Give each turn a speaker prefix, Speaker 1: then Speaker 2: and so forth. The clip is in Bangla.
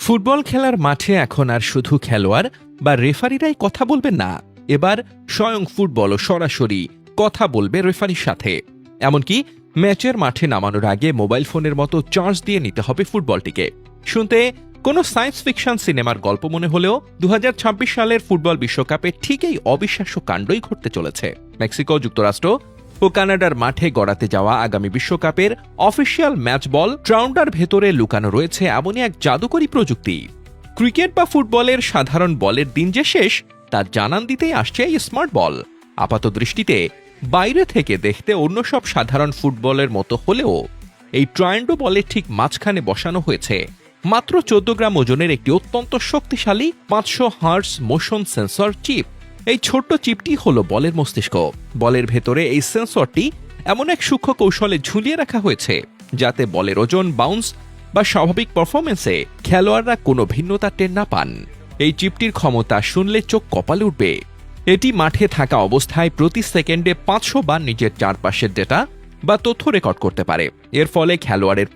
Speaker 1: ফুটবল খেলার মাঠে এখন আর শুধু খেলোয়াড় বা রেফারিরাই কথা বলবেন না, এবার স্বয়ং ফুটবলও সরাসরি কথা বলবে রেফারির সাথে। এমনকি ম্যাচের মাঠে নামানোর আগে মোবাইল ফোনের মতো চার্জ দিয়ে নিতে হবে ফুটবলটিকে। শুনতে কোনো সায়েন্স ফিকশন সিনেমার গল্প মনে হলেও 2026 সালের ফুটবল বিশ্বকাপে ঠিক এই অবিশ্বাস্য কাণ্ডই ঘটতে চলেছে। মেক্সিকো, যুক্তরাষ্ট্র ও কানাডার মাঠে গড়াতে যাওয়া আগামী বিশ্বকাপের অফিসিয়াল ম্যাচ বল ট্রাউন্ডার ভেতরে লুকানো রয়েছে এমনই এক জাদুকরী প্রযুক্তি। ক্রিকেট বা ফুটবলের সাধারণ বলের দিন যে শেষ তার জানান দিতেই আসছে এই স্মার্ট বল। আপাত দৃষ্টিতে বাইরে থেকে দেখতে অন্য সব সাধারণ ফুটবলের মতো হলেও এই ট্রায়ান্ডো বলের ঠিক মাঝখানে বসানো হয়েছে মাত্র 14 গ্রাম ওজনের একটি অত্যন্ত শক্তিশালী 500 হার্টজ মোশন সেন্সর চিপ। এই ছোট্ট চিপটি হলো বলের মস্তিষ্ক। বলের ভেতরে এই সেন্সরটি এমন এক সূক্ষ্ম কৌশলে ঝুলিয়ে রাখা হয়েছে যাতে বলের ওজন, বাউন্স বা স্বাভাবিক পারফরমেন্সে খেলোয়াড়রা কোনো ভিন্নতা টের না পান। এই চিপটির ক্ষমতা শুনলে চোখ কপালে উঠবে। এটি মাঠে থাকা অবস্থায় প্রতি সেকেন্ডে 500 বার নিজের চারপাশের ডেটা বা তথ্য রেকর্ড করতে পারে। এর ফলে খেলোয়াড়ের